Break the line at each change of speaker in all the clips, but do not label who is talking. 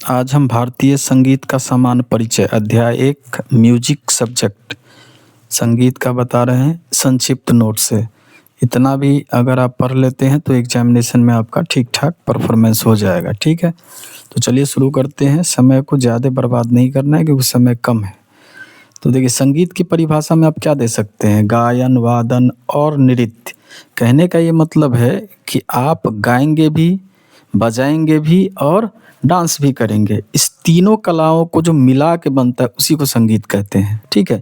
आज हम भारतीय संगीत का सामान्य परिचय अध्याय 1 म्यूजिक सब्जेक्ट संगीत का बता रहे हैं संक्षिप्त नोट से। इतना भी अगर आप पढ़ लेते हैं तो एग्जामिनेशन में आपका ठीक ठाक परफॉर्मेंस हो जाएगा। ठीक है, तो चलिए शुरू करते हैं। समय को ज़्यादा बर्बाद नहीं करना है क्योंकि समय कम है। तो देखिए, संगीत की परिभाषा में आप क्या दे सकते हैं? गायन, वादन और नृत्य। कहने का ये मतलब है कि आप गाएंगे भी, बजाएंगे भी और डांस भी करेंगे। इस तीनों कलाओं को जो मिला के बनता है उसी को संगीत कहते हैं। ठीक है,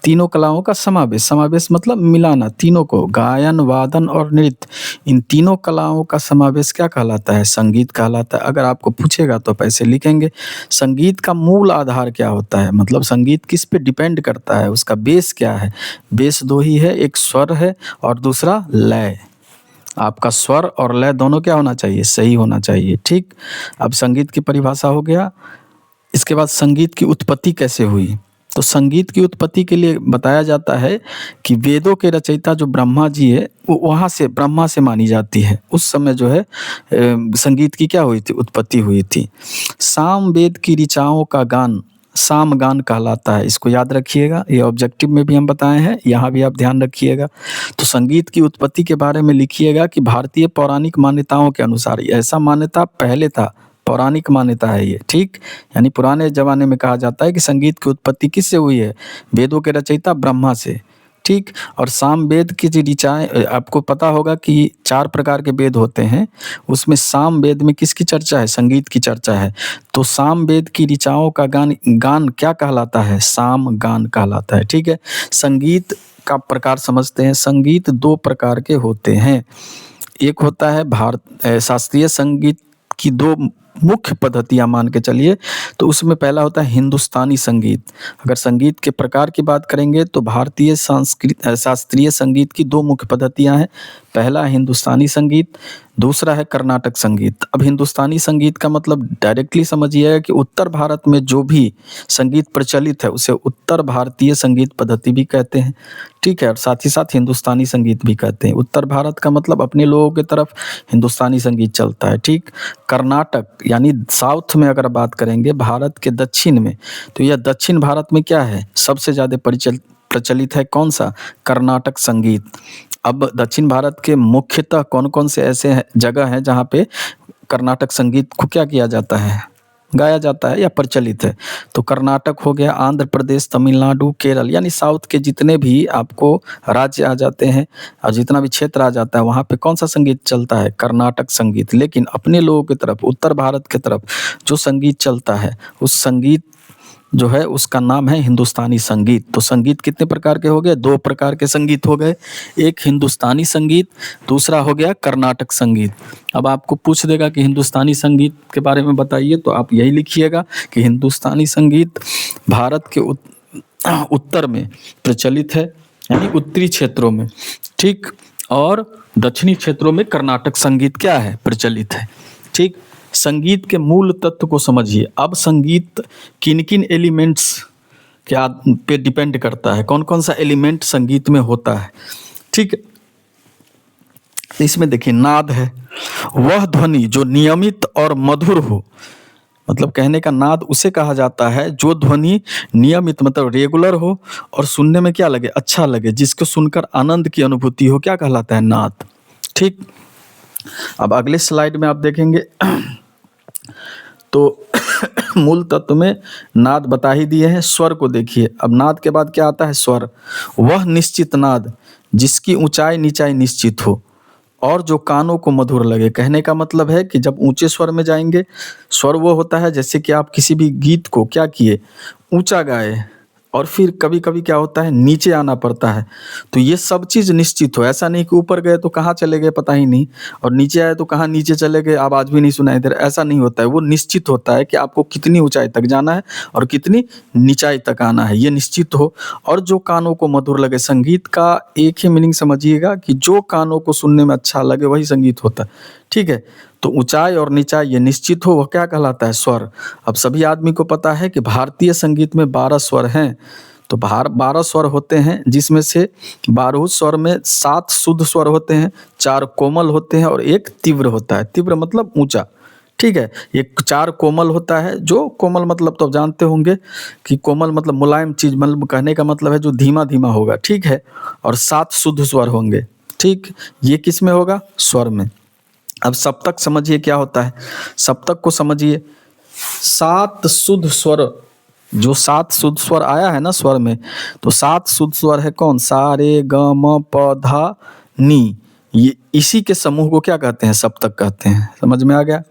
तीनों कलाओं का समावेश, समावेश मतलब मिलाना, तीनों को, गायन, वादन और नृत्य, इन तीनों कलाओं का समावेश क्या कहलाता है? संगीत कहलाता है। अगर आपको पूछेगा तो आप ऐसे लिखेंगे। संगीत का मूल आधार क्या होता है? मतलब संगीत किस पे डिपेंड करता है, उसका बेस क्या है? बेस दो ही है, एक स्वर है और दूसरा लय। आपका स्वर और लय दोनों क्या होना चाहिए? सही होना चाहिए। ठीक, अब संगीत की परिभाषा हो गया। इसके बाद संगीत की उत्पत्ति कैसे हुई? तो संगीत की उत्पत्ति के लिए बताया जाता है कि वेदों के रचयिता जो ब्रह्मा जी है, वो वहाँ से, ब्रह्मा से मानी जाती है। उस समय जो है संगीत की क्या हुई थी? उत्पत्ति हुई थी। साम वेद की ऋचाओं का गान सामगान कहलाता है। इसको याद रखिएगा, ये ऑब्जेक्टिव में भी हम बताए हैं, यहाँ भी आप ध्यान रखिएगा। तो संगीत की उत्पत्ति के बारे में लिखिएगा कि भारतीय पौराणिक मान्यताओं के अनुसार, ऐसा मान्यता पहले था, पौराणिक मान्यता है ये। ठीक, यानी पुराने जमाने में कहा जाता है कि संगीत की उत्पत्ति किससे हुई है? वेदों के रचयिता ब्रह्मा से। ठीक, और साम वेद की जो ऋचाएं, आपको पता होगा कि 4 प्रकार के वेद होते हैं, उसमें साम वेद में किसकी चर्चा है? संगीत की चर्चा है। तो साम वेद की ऋचाओं का गान गान क्या कहलाता है? साम गान कहलाता है। ठीक है, संगीत का प्रकार समझते हैं। संगीत 2 प्रकार के होते हैं। एक होता है शास्त्रीय संगीत की 2 मुख्य पद्धतियाँ मान के चलिए। तो उसमें पहला होता है हिंदुस्तानी संगीत। अगर संगीत के प्रकार की बात करेंगे तो भारतीय शास्त्रीय संगीत की 2 मुख्य पद्धतियाँ हैं। पहला है हिंदुस्तानी संगीत, दूसरा है कर्नाटक संगीत। अब हिंदुस्तानी संगीत का मतलब डायरेक्टली समझिएगा कि उत्तर भारत में जो भी संगीत प्रचलित है उसे उत्तर भारतीय संगीत पद्धति भी कहते हैं। ठीक है, और साथ ही साथ हिंदुस्तानी संगीत भी कहते हैं। उत्तर भारत का मतलब अपने लोगों की तरफ हिंदुस्तानी संगीत चलता है। ठीक, कर्नाटक यानी साउथ में अगर बात करेंगे, भारत के दक्षिण में, तो यह दक्षिण भारत में क्या है? सबसे ज़्यादा प्रचलित है कौन सा? कर्नाटक संगीत। अब दक्षिण भारत के मुख्यतः कौन-कौन से ऐसे जगह हैं जहाँ पे कर्नाटक संगीत को क्या किया जाता है? गाया जाता है या प्रचलित है? तो कर्नाटक हो गया, आंध्र प्रदेश, तमिलनाडु, केरल, यानी साउथ के जितने भी आपको राज्य आ जाते हैं और जितना भी क्षेत्र आ जाता है वहाँ पे कौन सा संगीत चलता है? कर्नाटक संगीत। लेकिन अपने लोगों की तरफ, उत्तर भारत की तरफ जो संगीत चलता है, उस संगीत जो है उसका नाम है हिंदुस्तानी संगीत। तो संगीत कितने प्रकार के हो गए? 2 प्रकार के संगीत हो गए। एक हिंदुस्तानी संगीत, दूसरा हो गया कर्नाटक संगीत। अब आपको पूछ देगा कि हिंदुस्तानी संगीत के बारे में बताइए, तो आप यही लिखिएगा कि हिंदुस्तानी संगीत भारत के उत्तर में प्रचलित है, यानी उत्तरी क्षेत्रों में। ठीक, और दक्षिणी क्षेत्रों में कर्नाटक संगीत क्या है? प्रचलित है। ठीक, संगीत के मूल तत्व को समझिए। अब संगीत किन-किन एलिमेंट्स पे डिपेंड करता है, कौन-कौन सा एलिमेंट संगीत में होता है? ठीक, इसमें देखिए नाद है, वह ध्वनि जो नियमित और मधुर हो। मतलब कहने का नाद उसे कहा जाता है जो ध्वनि नियमित मतलब रेगुलर हो और सुनने में क्या लगे? अच्छा लगे, जिसको सुनकर आनंद की अनुभूति हो, क्या कहलाता है? नाद। ठीक, अब अगले स्लाइड में आप देखेंगे तो मूल तत्व में नाद बता ही दिए हैं। स्वर को देखिए, अब नाद के बाद क्या आता है? स्वर। वह निश्चित नाद जिसकी ऊंचाई नीचाई निश्चित हो और जो कानों को मधुर लगे। कहने का मतलब है कि जब ऊंचे स्वर में जाएंगे, स्वर वो होता है जैसे कि आप किसी भी गीत को क्या किए? ऊंचा गाए, और फिर कभी-कभी क्या होता है? नीचे आना पड़ता है। तो ये सब चीज़ निश्चित हो, ऐसा नहीं कि ऊपर गए तो कहाँ चले गए पता ही नहीं, और नीचे आए तो कहाँ नीचे चले गए, आवाज़ भी नहीं सुनाई दे रहा, ऐसा नहीं होता है। वो निश्चित होता है कि आपको कितनी ऊंचाई तक जाना है और कितनी नीचाई तक आना है, ये निश्चित हो। और जो कानों को मधुर लगे, संगीत का एक ही मीनिंग समझिएगा कि जो कानों को सुनने में अच्छा लगे वही संगीत होता है। ठीक है, तो ऊंचाई और नीचाई ये निश्चित हो, वह क्या कहलाता है? स्वर। अब सभी आदमी को पता है कि भारतीय संगीत में 12 स्वर हैं। तो 12 स्वर होते हैं, जिसमें से 12 स्वर में 7 शुद्ध स्वर होते हैं, 4 कोमल होते हैं और 1 तीव्र होता है। तीव्र मतलब ऊंचा। ठीक है। ये 4 कोमल होता है, जो कोमल मतलब तो आप जानते होंगे कि कोमल मतलब मुलायम चीज़, मतलब कहने का मतलब है जो धीमा-धीमा होगा, ठीक है। और 7 शुद्ध स्वर होंगे, ठीक। ये किस में होगा? स्वर में। अब सप्तक समझिए क्या होता है? सप्तक को समझिए, 7 शुद्ध स्वर, जो 7 शुद्ध स्वर आया है ना स्वर में, तो 7 शुद्ध स्वर है कौन? सा, रे, ग, म, प, धा, नी। ये इसी के समूह को क्या कहते हैं? सप्तक कहते हैं। समझ में आ गया?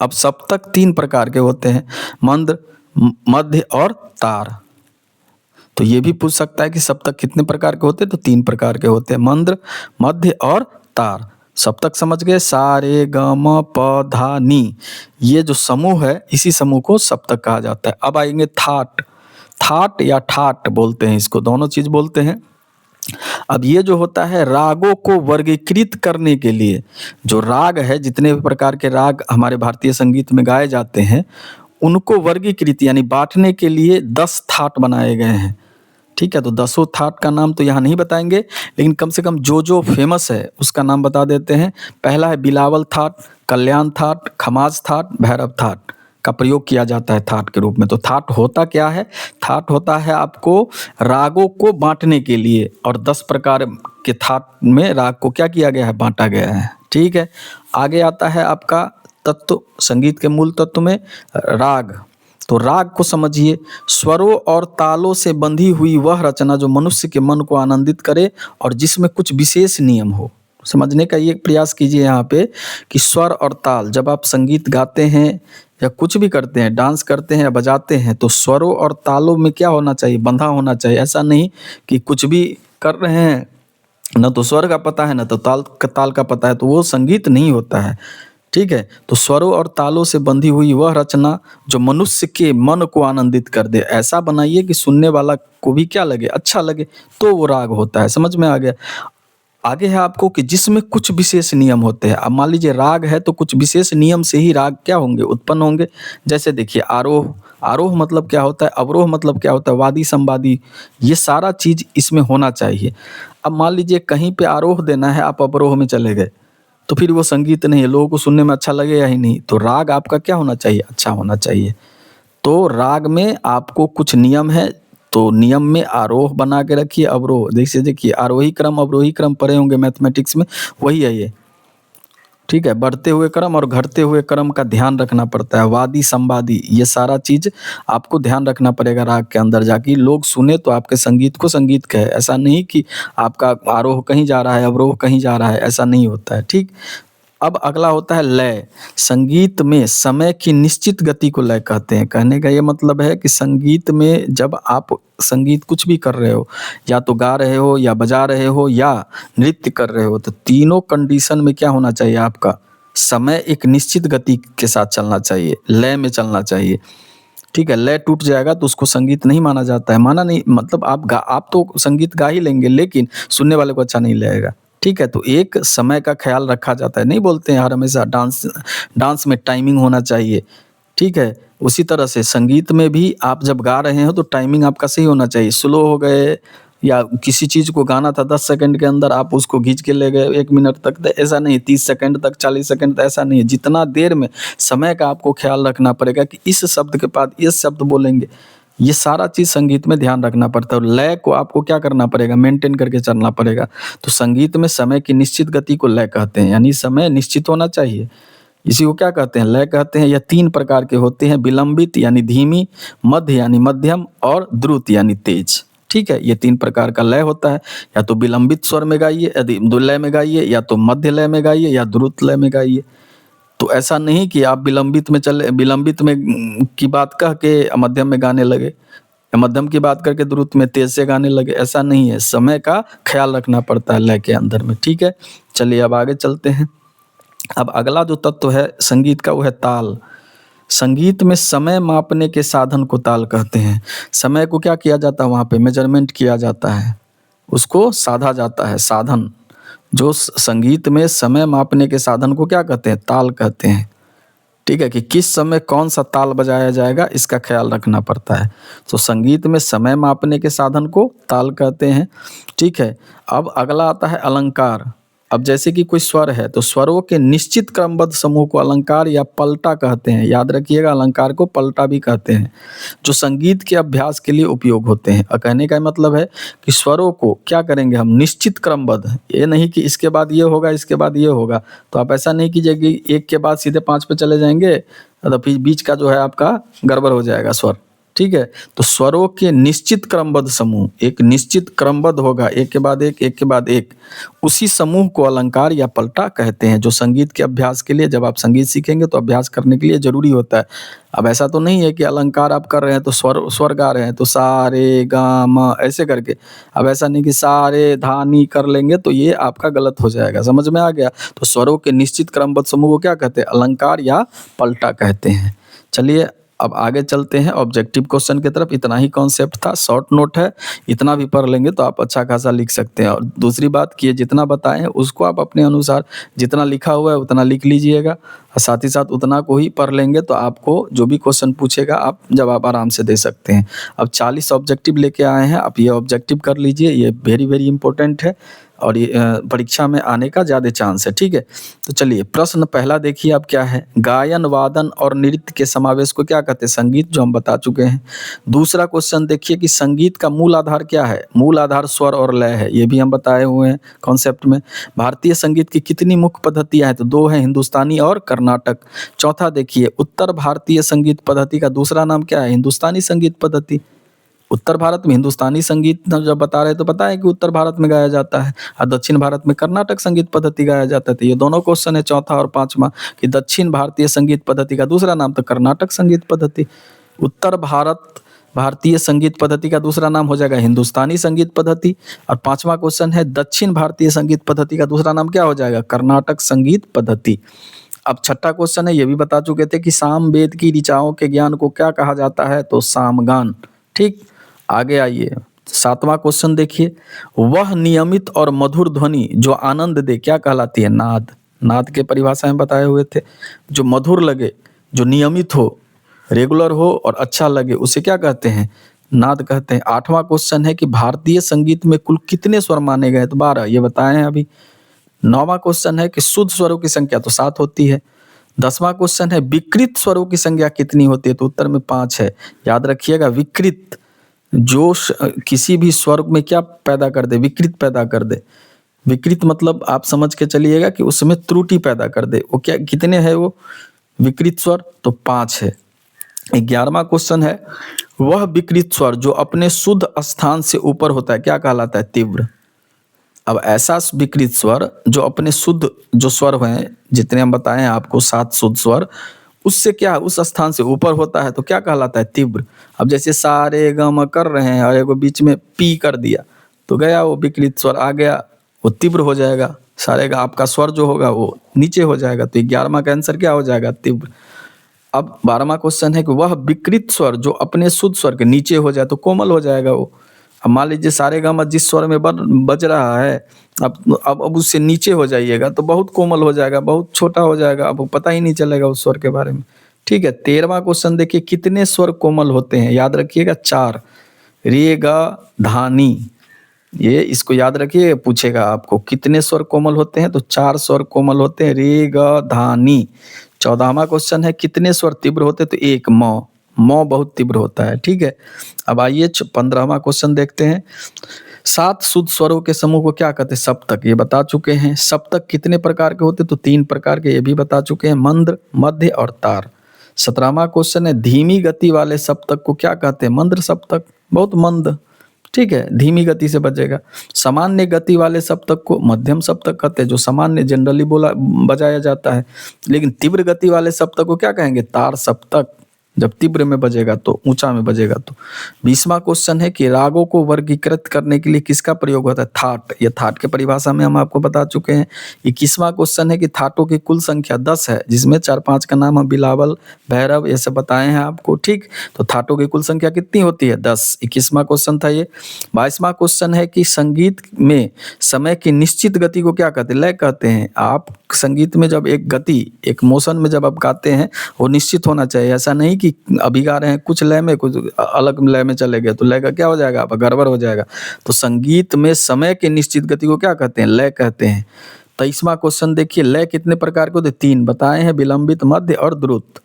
अब सप्तक 3 प्रकार के होते हैं, मंद्र, मध्य और तार। तो ये भी पूछ सकता है कि सप्तक कितने प्रकार के होते हैं? तो 3 प्रकार के होते हैं, मंद्र, मध्य और तार। सप्तक समझ गए? सा, रे, ग, म, प, धा, नी। ये जो समूह है, इसी समूह को सप्तक कहा जाता है। अब आएंगे थाट। थाट या ठाट बोलते हैं इसको, दोनों चीज बोलते हैं। अब ये जो होता है, रागों को वर्गीकृत करने के लिए, जो राग है, जितने भी प्रकार के राग हमारे भारतीय संगीत में गाए जाते हैं, उनको वर्गीकृत यानी बांटने के लिए 10 थाट बनाए गए हैं, ठीक है। तो 10 थाट का नाम तो यहाँ नहीं बताएंगे, लेकिन कम से कम जो जो फेमस है उसका नाम बता देते हैं। पहला है बिलावल थाट, कल्याण थाट, खमाज थाट, भैरव थाट का प्रयोग किया जाता है थाट के रूप में। तो थाट होता क्या है? थाट होता है आपको रागों को बांटने के लिए, और 10 प्रकार के थाट में राग को क्या किया गया है? बांटा गया है, ठीक है। आगे आता है आपका तत्व, संगीत के मूल तत्व में राग। तो राग को समझिए, स्वरों और तालों से बंधी हुई वह रचना जो मनुष्य के मन को आनंदित करे और जिसमें कुछ विशेष नियम हो। समझने का ये प्रयास कीजिए यहाँ पे कि स्वर और ताल, जब आप संगीत गाते हैं या कुछ भी करते हैं, डांस करते हैं या बजाते हैं, तो स्वरों और तालों में क्या होना चाहिए? बंधा होना चाहिए। ऐसा नहीं कि कुछ भी कर रहे हैं, न तो स्वर का पता है न तो ताल का पता है, तो वो संगीत नहीं होता है, ठीक है। तो स्वरों और तालों से बंधी हुई वह रचना जो मनुष्य के मन को आनंदित कर दे, ऐसा बनाइए कि सुनने वाला को भी क्या लगे? अच्छा लगे, तो वो राग होता है। समझ में आ गया? आगे है आपको कि जिसमें कुछ विशेष नियम होते हैं। अब मान लीजिए राग है, तो कुछ विशेष नियम से ही राग क्या होंगे? उत्पन्न होंगे। जैसे देखिए आरोह, आरोह मतलब क्या होता है? अवरोह मतलब क्या होता है? वादी संवादी, ये सारा चीज इसमें होना चाहिए। अब मान लीजिए कहीं पे आरोह देना है, आप अवरोह में चले गए, तो फिर वो संगीत नहीं है, लोगों को सुनने में अच्छा लगेगा ही नहीं। तो राग आपका क्या होना चाहिए? अच्छा होना चाहिए। तो राग में आपको कुछ नियम है, तो नियम में आरोह बना के रखिए, अवरोह। जैसे देखिए आरोही क्रम अवरोही क्रम पढ़े होंगे मैथमेटिक्स में, वही है ये, ठीक है। बढ़ते हुए क्रम और घटते हुए क्रम का ध्यान रखना पड़ता है। वादी संवादी, ये सारा चीज आपको ध्यान रखना पड़ेगा राग के अंदर जाके, लोग सुने तो आपके संगीत को संगीत कहे। ऐसा नहीं कि आपका आरोह कहीं जा रहा है, अवरोह कहीं जा रहा है, ऐसा नहीं होता है, ठीक। अब अगला होता है लय। संगीत में समय की निश्चित गति को लय कहते हैं। कहने का ये मतलब है कि संगीत में जब आप संगीत कुछ भी कर रहे हो, या तो गा रहे हो या बजा रहे हो या नृत्य कर रहे हो, तो तीनों कंडीशन में क्या होना चाहिए? आपका समय एक निश्चित गति के साथ चलना चाहिए, लय में चलना चाहिए, ठीक है। लय टूट जाएगा तो उसको संगीत नहीं माना जाता है। माना नहीं मतलब आप तो संगीत गा ही लेंगे, लेकिन सुनने वाले को अच्छा नहीं लगेगा, ठीक है। तो एक समय का ख्याल रखा जाता है। नहीं बोलते हैं हर हमेशा डांस डांस में टाइमिंग होना चाहिए, ठीक है। उसी तरह से संगीत में भी आप जब गा रहे हो तो टाइमिंग आपका सही होना चाहिए। स्लो हो गए या किसी चीज को गाना था 10 सेकंड के अंदर, आप उसको खींच के ले गए 1 मिनट तक, तो ऐसा नहीं। 30 सेकंड तक, 40 सेकंड तक, ऐसा नहीं। जितना देर में, समय का आपको ख्याल रखना पड़ेगा कि इस शब्द के बाद इस शब्द बोलेंगे। ये सारा चीज संगीत में ध्यान रखना पड़ता है। और लय को आपको क्या करना पड़ेगा? मेंटेन करके चलना पड़ेगा। तो संगीत में समय की निश्चित गति को लय कहते हैं, यानी समय निश्चित होना चाहिए। इसी को क्या कहते हैं? लय कहते हैं। यह 3 प्रकार के होते हैं, विलंबित यानी धीमी, मध्य यानी मध्यम, और द्रुत यानी तेज, ठीक है। ये 3 प्रकार का लय होता है। या तो विलंबित स्वर में गाइए, यदि दो लय में गाइए, या तो मध्य लय में गाइए, या द्रुत लय में गाइए। तो ऐसा नहीं कि आप विलंबित में की बात कह के मध्यम में गाने लगे, या मध्यम की बात करके द्रुत में तेज से गाने लगे, ऐसा नहीं है। समय का ख्याल रखना पड़ता है लय के अंदर में, ठीक है। चलिए अब आगे चलते हैं। अब अगला जो तत्व है संगीत का, वो है ताल। संगीत में समय मापने के साधन को ताल कहते हैं। समय को क्या किया जाता है? वहाँ पे मेजरमेंट किया जाता है, उसको साधा जाता है। साधन, जो संगीत में समय मापने के साधन को क्या कहते हैं? ताल कहते हैं, ठीक है। कि किस समय कौन सा ताल बजाया जाएगा, इसका ख्याल रखना पड़ता है। तो संगीत में समय मापने के साधन को ताल कहते हैं, ठीक है। अब अगला आता है अलंकार। अब जैसे कि कोई स्वर है तो स्वरों के निश्चित क्रमबद्ध समूह को अलंकार या पलटा कहते हैं। याद रखिएगा, अलंकार को पलटा भी कहते हैं, जो संगीत के अभ्यास के लिए उपयोग होते हैं। कहने का मतलब है कि स्वरों को क्या करेंगे हम, निश्चित क्रमबद्ध, ये नहीं कि इसके बाद ये होगा इसके बाद ये होगा। तो आप ऐसा नहीं कीजिए कि एक के बाद सीधे 5 पे चले जाएंगे, तो फिर बीच का जो है आपका गड़बड़ हो जाएगा स्वर। ठीक है, तो स्वरों के निश्चित क्रमबद्ध समूह, एक निश्चित क्रमबद्ध होगा, एक के बाद एक के बाद एक, उसी समूह को अलंकार या पलटा कहते हैं, जो संगीत के अभ्यास के लिए, जब आप संगीत सीखेंगे तो अभ्यास करने के लिए जरूरी होता है। अब ऐसा तो नहीं है कि अलंकार आप कर रहे हैं तो स्वर गा रहे हैं तो सा रे गा म ऐसे करके, अब ऐसा नहीं कि सा रे धा नी कर लेंगे तो ये आपका गलत हो जाएगा। समझ में आ गया? तो स्वरों के निश्चित क्रमबद्ध समूह को क्या कहते हैं, अलंकार या पलटा कहते हैं। चलिए अब आगे चलते हैं ऑब्जेक्टिव क्वेश्चन की तरफ। इतना ही कॉन्सेप्ट था, शॉर्ट नोट है, इतना भी पढ़ लेंगे तो आप अच्छा खासा लिख सकते हैं। और दूसरी बात कि ये जितना बताए हैं उसको आप अपने अनुसार जितना लिखा हुआ है उतना लिख लीजिएगा, और साथ ही साथ उतना को ही पढ़ लेंगे तो आपको जो भी क्वेश्चन पूछेगा आप जवाब आराम से दे सकते हैं। अब 40 ऑब्जेक्टिव लेके आए हैं, आप ये ऑब्जेक्टिव कर लीजिए, ये वेरी वेरी इंपॉर्टेंट है और ये परीक्षा में आने का ज़्यादा चांस है। ठीक है, तो चलिए प्रश्न पहला देखिए आप क्या है, गायन वादन और नृत्य के समावेश को क्या कहते हैं, संगीत, जो हम बता चुके हैं। दूसरा क्वेश्चन देखिए कि संगीत का मूल आधार क्या है, मूल आधार स्वर और लय है, ये भी हम बताए हुए हैं कॉन्सेप्ट में। भारतीय संगीत की कितनी मुख्य पद्धतियाँ हैं, तो 2 हैं, हिंदुस्तानी और कर्नाटक। चौथा देखिए उत्तर भारतीय संगीत पद्धति का दूसरा नाम क्या है, हिंदुस्तानी संगीत पद्धति। उत्तर भारत में हिंदुस्तानी संगीत जब बता रहे तो पता है कि उत्तर भारत में गाया जाता है, और दक्षिण भारत में कर्नाटक संगीत पद्धति गाया जाता है। तो ये दोनों क्वेश्चन है, चौथा और पांचवा, कि दक्षिण भारतीय संगीत पद्धति का दूसरा नाम तो कर्नाटक संगीत पद्धति। उत्तर भारतीय संगीत पद्धति का दूसरा नाम हो जाएगा हिंदुस्तानी संगीत पद्धति। और पांचवा क्वेश्चन है दक्षिण भारतीय संगीत पद्धति का दूसरा नाम क्या हो जाएगा, कर्नाटक संगीत पद्धति। अब छठा क्वेश्चन है, ये भी बता चुके थे कि साम वेद की ऋचाओं के ज्ञान को क्या कहा जाता है, तो सामगान। ठीक, आगे आइए, सातवां क्वेश्चन देखिए, वह नियमित और मधुर ध्वनि जो आनंद दे क्या कहलाती है, नाद। नाद के परिभाषा में बताए हुए थे, जो मधुर लगे, जो नियमित हो, रेगुलर हो और अच्छा लगे, उसे क्या कहते हैं, नाद कहते हैं। आठवां क्वेश्चन है कि भारतीय संगीत में कुल कितने स्वर माने गए, तो 12, ये बताए हैं अभी। नौवां क्वेश्चन है कि शुद्ध स्वरों की संख्या तो 7 होती है। 10वां क्वेश्चन है विकृत स्वरों की संख्या कितनी होती है, तो उत्तर में 5 है। याद रखिएगा, विकृत जो किसी भी स्वर में क्या पैदा कर दे, विकृत पैदा कर दे। विकृत मतलब आप समझ के चलिएगा कि उसमें त्रुटि पैदा कर दे। वो क्या, कितने है वो विकृत स्वर, तो 5 है। 11वां क्वेश्चन है, वह विकृत स्वर जो अपने शुद्ध स्थान से ऊपर होता है क्या कहलाता है, तीव्र। अब ऐसा विकृत स्वर जो अपने शुद्ध जो स्वर हैं, जितने हम बताए हैं आपको 7 शुद्ध स्वर, उससे क्या, उस स्थान से ऊपर होता है तो क्या कहलाता है, तीव्र। अब जैसे सारे गम कर रहे हैं और एगो बीच में पी कर दिया तो गया वो विकृत स्वर आ गया, वो तीव्र हो जाएगा। सारे का आपका स्वर जो होगा वो नीचे हो जाएगा, तो 11वां का आंसर क्या हो जाएगा, तीव्र। अब 12वां क्वेश्चन है कि वह विकृत स्वर जो अपने शुद्ध स्वर के नीचे हो जाए तो कोमल हो जाएगा वो। अब मान लीजिए सारे गामा जिस स्वर में बज रहा है, अब उससे नीचे हो जाइएगा तो बहुत कोमल हो जाएगा, बहुत छोटा हो जाएगा, अब पता ही नहीं चलेगा उस स्वर के बारे में। ठीक है, 13वां क्वेश्चन देखिए, कितने स्वर कोमल होते हैं, याद रखिएगा 4, रे गा धा नी। ये इसको याद रखिए, पूछेगा आपको कितने स्वर कोमल होते हैं, तो 4 स्वर कोमल होते हैं, रे गा धा नी। 14वां क्वेश्चन है कितने स्वर तीव्र होते हैं, तो 1, म बहुत तीव्र होता है। ठीक है, अब आइए 15वां क्वेश्चन देखते हैं, 7 शुद्ध स्वरों के समूह को क्या कहते हैं, सप्तक, ये बता चुके हैं। सप्तक कितने प्रकार के होते हैं, तो 3 प्रकार के, ये भी बता चुके हैं, मंद्र, मध्य और तार। 17वां क्वेश्चन है, धीमी गति वाले सप्तक को क्या कहते हैं, मंद्र सप्तक, बहुत मंद। ठीक है, धीमी गति से बजेगा। सामान्य गति वाले सप्तक को मध्यम सप्तक कहते हैं, जो सामान्य जनरली बजाया जाता है। लेकिन तीव्र गति वाले सप्तक को क्या कहेंगे, तार सप्तक, जब तीव्र में बजेगा तो, ऊंचा में बजेगा तो। 20वां क्वेश्चन है कि रागों को वर्गीकृत करने के लिए किसका प्रयोग होता है, थाट। ये थाट के परिभाषा में हम आपको बता चुके हैं। 21वां क्वेश्चन है कि थाटों की कुल संख्या 10 है, जिसमें 4-5 का नाम हम बिलावल, भैरव ये सब बताए हैं आपको। ठीक, तो थाटों की कुल संख्या कितनी होती है, 10। 21वां क्वेश्चन था ये। 22वां क्वेश्चन है कि संगीत में समय की निश्चित गति को क्या कहते हैं, लय कहते हैं। आप संगीत में जब एक गति, एक मोशन में जब आप गाते हैं, वो निश्चित होना चाहिए। ऐसा नहीं कि अभी गा रहे हैं कुछ लय में, कुछ अलग लय में चले गए तो लय का क्या हो जाएगा, आप गड़बड़ हो जाएगा। तो संगीत में समय की निश्चित गति को क्या कहते हैं, लय कहते हैं। 23वां क्वेश्चन देखिए, लय कितने प्रकार के होते? 3 बताए हैं, विलंबित, मध्य और द्रुत।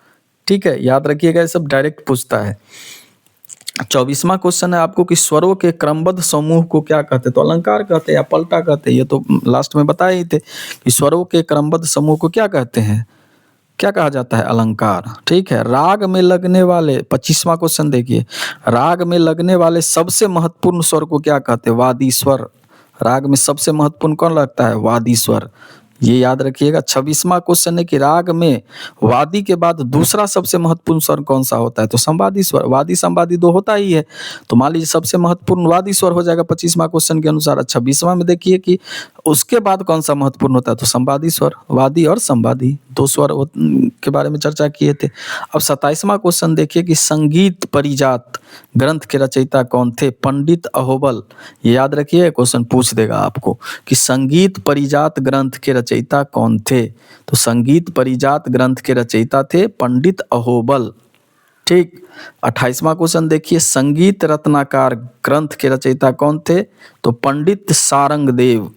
ठीक है, याद रखिएगा, ये सब डायरेक्ट पूछता है। 24वां क्वेश्चन है आपको कि स्वरों के क्रमबद्ध समूह को क्या कहते हैं? तो अलंकार कहते हैं या पलटा कहते हैं। ये तो लास्ट में बताए ही थे कि स्वरों के क्रमबद्ध समूह को क्या कहते हैं? क्या कहा जाता है? अलंकार। ठीक है, राग में लगने वाले 25वां क्वेश्चन देखिए, राग में लगने वाले सबसे महत्वपूर्ण स्वर को क्या कहते हैं? वादी स्वर। राग में सबसे महत्वपूर्ण कौन लगता है? वादी स्वर। ये याद रखिएगा। 26वां क्वेश्चन है कि राग में वादी के बाद दूसरा सबसे महत्वपूर्ण स्वर कौन सा होता है? तो संवादी स्वर। वादी संवादी दो होता ही है, तो मान लीजिए सबसे महत्वपूर्ण वादी स्वर हो जाएगा 25वां क्वेश्चन के अनुसार। 26वां में देखिए कि उसके बाद कौन सा महत्वपूर्ण होता है? तो संवादी स्वर। वादी और संवादी दो स्वर के बारे में चर्चा किए थे। अब 27वां क्वेश्चन देखिए कि संगीत परिजात ग्रंथ के रचयिता कौन थे? पंडित अहोबल। ये याद रखिए, क्वेश्चन पूछ देगा आपको कि संगीत परिजात ग्रंथ के रचयिता कौन थे? तो संगीत परिजात ग्रंथ के रचयिता थे पंडित अहोबल। ठीक। 28वां क्वेश्चन देखिए, संगीत रत्नाकर ग्रंथ के रचयिता कौन थे? तो पंडित सारंगदेव।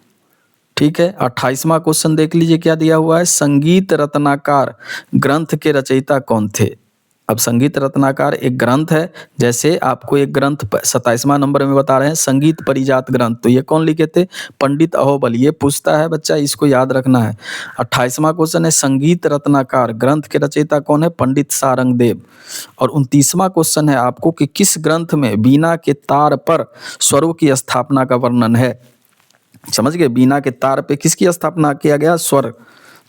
ठीक है, 28वां क्वेश्चन देख लीजिए क्या दिया हुआ है, संगीत रत्नाकर ग्रंथ के रचयिता कौन थे? अब संगीत रत्नाकर एक ग्रंथ है, जैसे आपको एक ग्रंथ 27वां नंबर में बता रहे हैं संगीत परिजात ग्रंथ, तो ये कौन लिखे थे? पंडित अहोबल। ये पूछता है बच्चा, इसको याद रखना है। 28वां क्वेश्चन है संगीत रत्नाकर ग्रंथ के रचयिता कौन है? पंडित सारंगदेव। और 29वां क्वेश्चन है आपको कि किस ग्रंथ में वीणा के तार पर स्वरों की स्थापना का वर्णन है? समझ गए, वीणा के तार पे किसकी स्थापना किया गया? स्वर।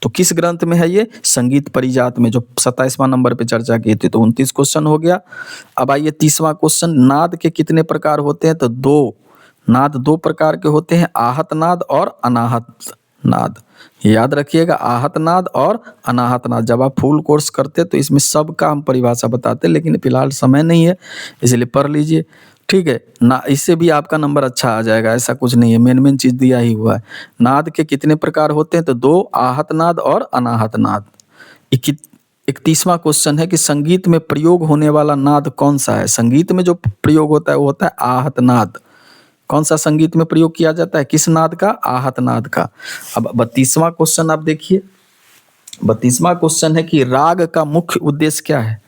तो किस ग्रंथ में है ये? संगीत परिजात में, जो 27वां नंबर पे चर्चा की थी। तो 29 क्वेश्चन हो गया। अब आइए 30वां क्वेश्चन, नाद के कितने प्रकार होते हैं? तो 2। नाद 2 प्रकार के होते हैं, आहत नाद और अनाहत नाद। याद रखिएगा, आहत नाद और अनाहत नाद। जब आप फुल कोर्स करते तो इसमें सबका हम परिभाषा बताते, लेकिन फिलहाल समय नहीं है, इसलिए पढ़ लीजिए। ठीक है ना, इससे भी आपका नंबर अच्छा आ जाएगा, ऐसा कुछ नहीं है, मेन चीज दिया ही हुआ है। नाद के कितने प्रकार होते हैं? तो 2, आहत नाद और अनाहत नाद। 31वां क्वेश्चन है कि संगीत में प्रयोग होने वाला नाद कौन सा है? संगीत में जो प्रयोग होता है वो होता है आहत नाद। कौन सा संगीत में प्रयोग किया जाता है? किस नाद का? आहत नाद का। अब 32वां क्वेश्चन आप देखिए, 32वां क्वेश्चन है कि राग का मुख्य उद्देश्य क्या है?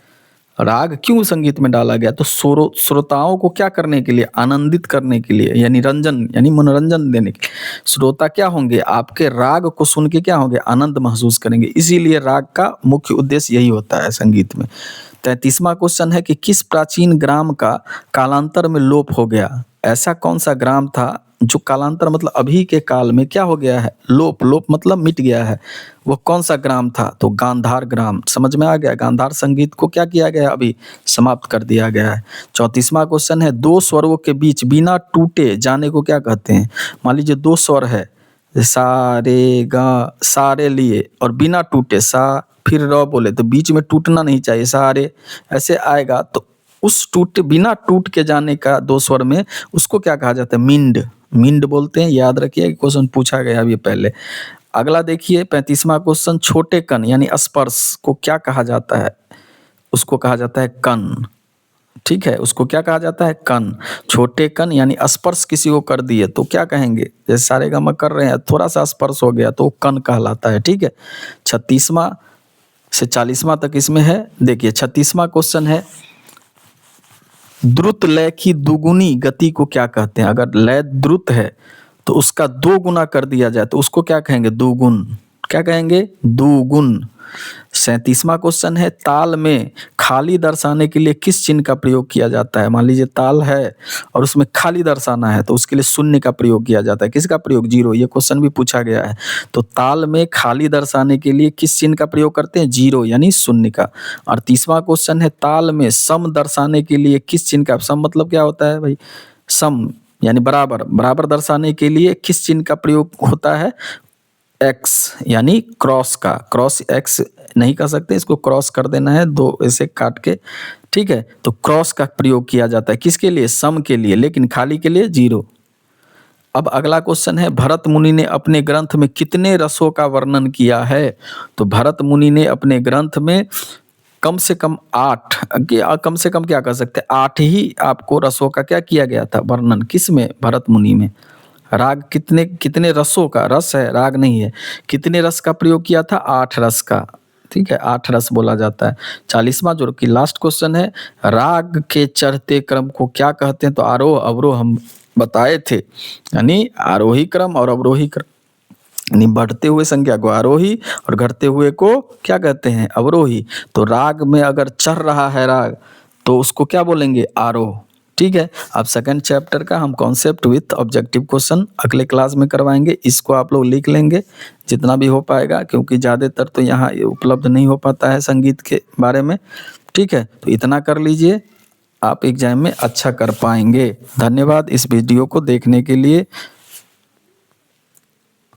राग क्यों संगीत में डाला गया? तो श्रोताओं को क्या करने के लिए? आनंदित करने के लिए, यानी रंजन, यानी मनोरंजन देने के लिए। श्रोता क्या होंगे? आपके राग को सुन के क्या होंगे? आनंद महसूस करेंगे। इसीलिए राग का मुख्य उद्देश्य यही होता है संगीत में। 33वां क्वेश्चन है कि किस प्राचीन ग्राम का कालांतर में लोप हो गया? ऐसा कौन सा ग्राम था जो कालांतर मतलब अभी के काल में क्या हो गया है? लोप। लोप मतलब मिट गया है। वो कौन सा ग्राम था? तो गांधार ग्राम। समझ में आ गया? गांधार संगीत को क्या किया गया? अभी समाप्त कर दिया गया है। 34वां क्वेश्चन है, 2 स्वरों के बीच बिना टूटे जाने को क्या कहते हैं? मान लीजिए 2 स्वर है, सा रे गा, सा रे लिए और बिना टूटे, सा फिर र बोले तो बीच में टूटना नहीं चाहिए, सा रे ऐसे आएगा, तो उस बिना टूट के जाने का 2 स्वर में उसको क्या कहा जाता है? मिंड। मिंड बोलते हैं। याद रखिए, क्वेश्चन पूछा गया अभी पहले। अगला देखिए 35वां क्वेश्चन, छोटे कण यानी स्पर्श को क्या कहा जाता है? उसको कहा जाता है कण। ठीक है, उसको क्या कहा जाता है? कण। छोटे कण यानी स्पर्श किसी को कर दिए तो क्या कहेंगे? जैसे सारेगामा कर रहे हैं, थोड़ा सा स्पर्श हो गया तो कण कहलाता है। ठीक है, 36वां से 40वां तक इसमें है। देखिए 36वां क्वेश्चन है, द्रुत लय की दुगुनी गति को क्या कहते हैं? अगर लय द्रुत है तो उसका 2 गुना कर दिया जाए तो उसको क्या कहेंगे? दुगुन। क्या कहेंगे? दुगुन। 37वां क्वेश्चन है, ताल में खाली दर्शाने के लिए किस चिन्ह का प्रयोग किया जाता है? मान लीजिए ताल है और उसमें खाली दर्शाना है तो उसके लिए शून्य का प्रयोग किया जाता है। किसका प्रयोग? 0। ये क्वेश्चन भी पूछा गया है। तो ताल में खाली दर्शाने के लिए किस चिन्ह का प्रयोग करते हैं? 0 यानी शून्य का। और 30वां क्वेश्चन है, ताल में सम दर्शाने के लिए किस चिन्ह का? सम मतलब क्या होता है भाई? सम यानी बराबर। बराबर दर्शाने के लिए किस चिन्ह का प्रयोग होता है? एक्स यानी क्रॉस का। क्रॉस एक्स नहीं कर सकते, इसको क्रॉस कर देना है, 2 ऐसे काट के। ठीक है, तो क्रॉस का प्रयोग किया जाता है किसके लिए? सम के लिए, लेकिन खाली के लिए 0। अब अगला क्वेश्चन है, भरत मुनि ने अपने ग्रंथ में कितने रसों का वर्णन किया है? तो भरत मुनि ने अपने ग्रंथ में कम से कम 8, कम से कम क्या कर सकते हैं? 8 ही आपको रसों का क्या किया गया था? वर्णन। किस में? भरत मुनि में। राग कितने कितने रसों का, रस है राग नहीं है, कितने रस का प्रयोग किया था? 8 रस का। ठीक है, 8 रस बोला जाता है। 40वां जो कि लास्ट क्वेश्चन है, राग के चढ़ते क्रम को क्या कहते हैं? तो आरोह अवरोह हम बताए थे, यानी आरोही क्रम और अवरोही क्रम, यानी बढ़ते हुए संख्या को आरोही और घटते हुए को क्या कहते हैं? अवरोही। तो राग में अगर चढ़ रहा है राग तो उसको क्या बोलेंगे? आरोह। ठीक है, अब सेकंड चैप्टर का हम कॉन्सेप्ट विथ ऑब्जेक्टिव क्वेश्चन अगले क्लास में करवाएंगे। इसको आप लोग लिख लेंगे जितना भी हो पाएगा, क्योंकि ज़्यादातर तो यहाँ उपलब्ध नहीं हो पाता है संगीत के बारे में। ठीक है, तो इतना कर लीजिए, आप एग्जाम में अच्छा कर पाएंगे। धन्यवाद इस वीडियो को देखने के लिए।